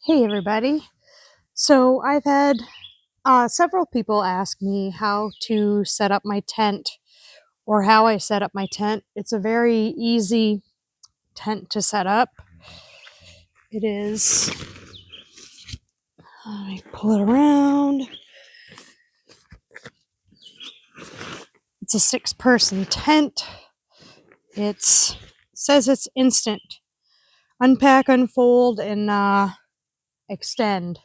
Hey everybody. So I've had several people ask me how to set up my tent or how I set up my tent. It's a very easy tent to set up. It is, let me pull it around. It's a 6-person tent. It says it's instant. Unpack, unfold, and extend.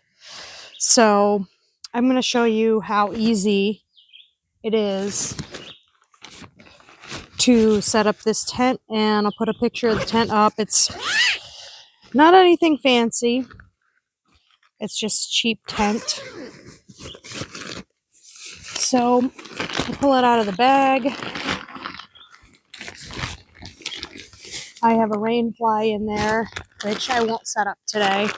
So I'm going to show you how easy it is to set up this tent, and I'll put a picture of the tent up. It's not anything fancy. It's just cheap tent. So I pull it out of the bag. I have a rain fly in there, which I won't set up today.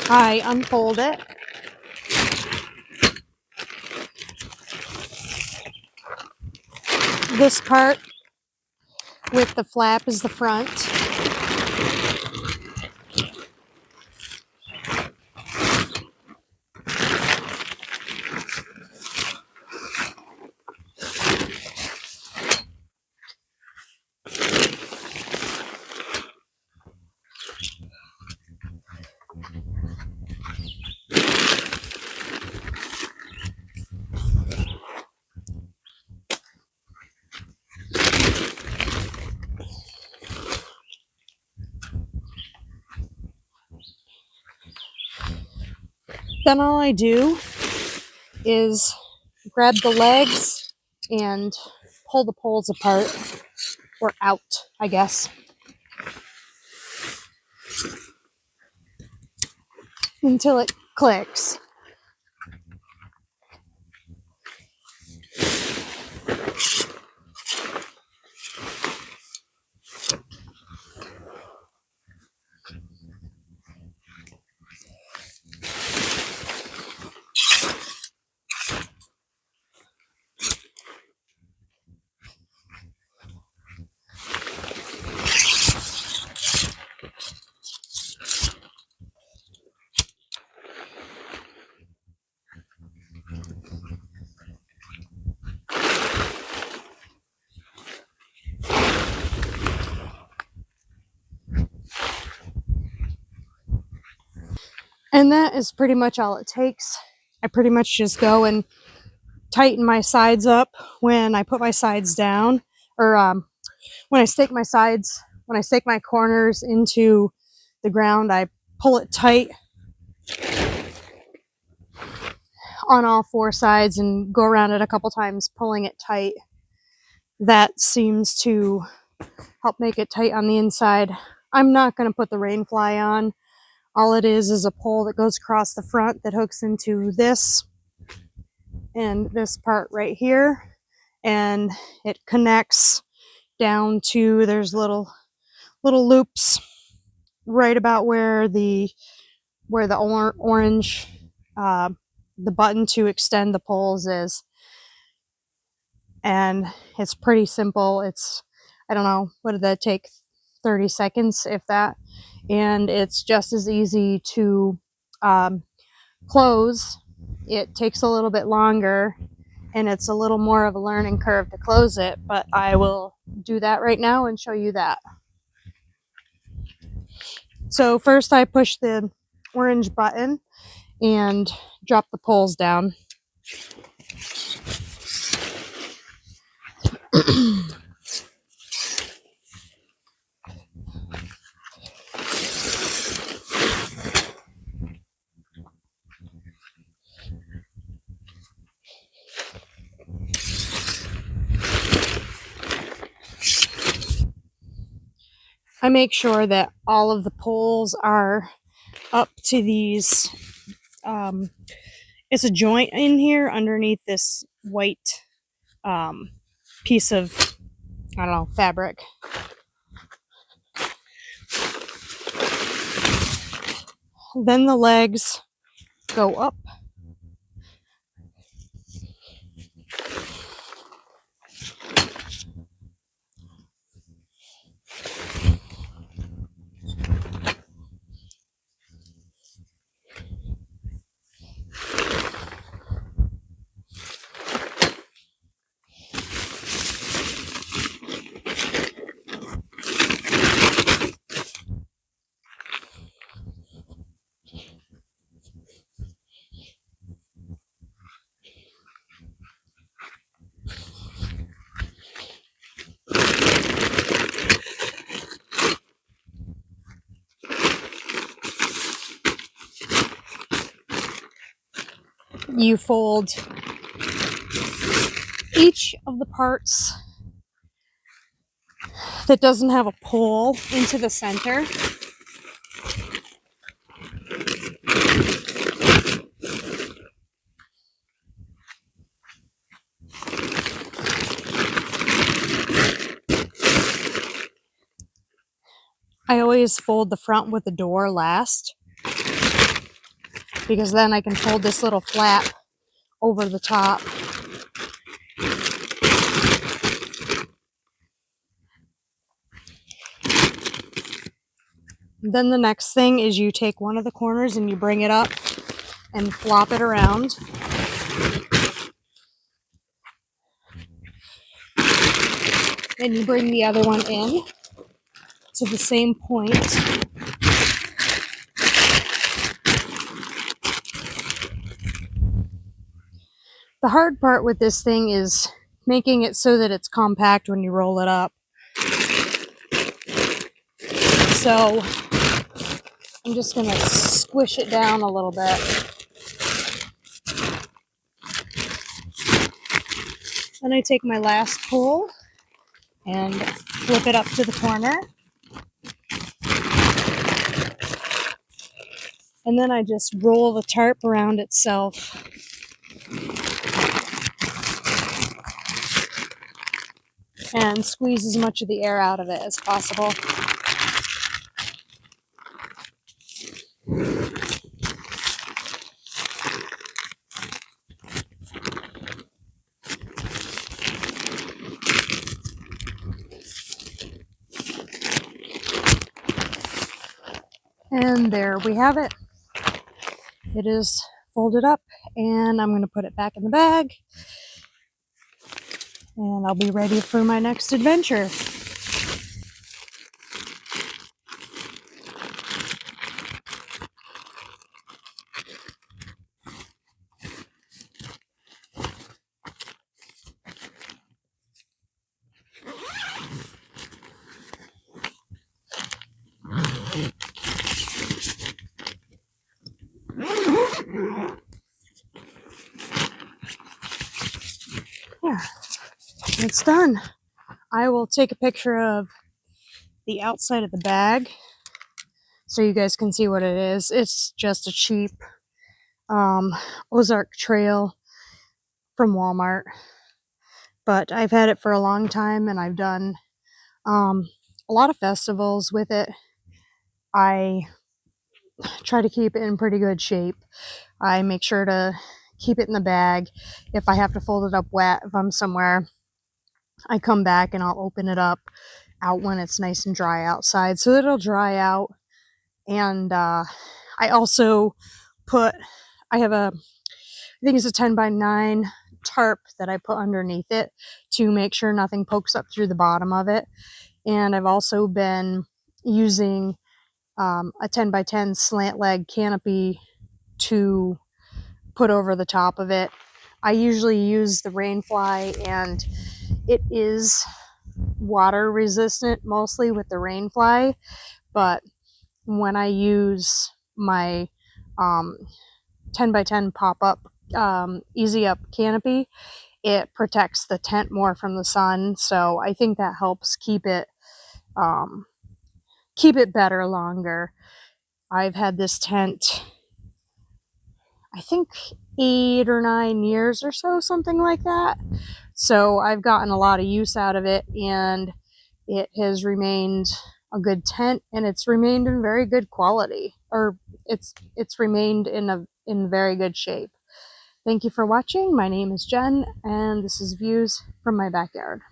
I unfold it. This part with the flap is the front. Then all I do is grab the legs and pull the poles apart, or out, I guess, until it clicks. And that is pretty much all it takes. I pretty much just go and tighten my sides up when I put my sides down, or when I stake my sides, when I stake my corners into the ground, I pull it tight on all 4 sides and go around it a couple times, pulling it tight. That seems to help make it tight on the inside. I'm not going to put the rain fly on. All it is a pole that goes across the front that hooks into this and this part right here, and it connects down to, there's little loops right about where the orange the button to extend the poles is. And it's pretty simple. It's, I don't know, what did that take, 30 seconds if that, and it's just as easy to close. It takes a little bit longer and it's a little more of a learning curve to close it, but I will do that right now and show you that. So first I push the orange button and drop the poles down. I make sure that all of the poles are up to these, it's a joint in here underneath this white piece of, I don't know, fabric. Then the legs go up. you fold each of the parts that doesn't have a pole into the center. I always fold the front with the door last, because then I can fold this little flap over the top. Then the next thing is you take one of the corners and you bring it up and flop it around. Then you bring the other one in to the same point. The hard part with this thing is making it so that it's compact when you roll it up. So I'm just going to squish it down a little bit. Then I take my last pull and flip it up to the corner. And then I just roll the tarp around itself. And squeeze as much of the air out of it as possible. And there we have it. It is folded up, and I'm going to put it back in the bag. And I'll be ready for my next adventure. Yeah, it's done. I will take a picture of the outside of the bag so you guys can see what it is. It's just a cheap Ozark Trail from Walmart, but I've had it for a long time, and I've done a lot of festivals with it. I try to keep it in pretty good shape. I make sure to keep it in the bag. If I have to fold it up wet, if I'm somewhere, I come back and I'll open it up out when it's nice and dry outside, so it'll dry out. And I also I have I think it's a 10x9 tarp that I put underneath it to make sure nothing pokes up through the bottom of it. And I've also been using a 10x10 slant leg canopy to put over the top of it. I usually use the Rainfly, and it is water resistant mostly with the Rainfly, but when I use my 10x10 pop-up easy up canopy, it protects the tent more from the sun, so I think that helps keep it better longer. I've had this tent, I think 8 or 9 years or so, something like that. So I've gotten a lot of use out of it, and it has remained a good tent, and it's remained in very good quality, or it's remained in very good shape. Thank you for watching. My name is Jen, and this is Views from My Backyard.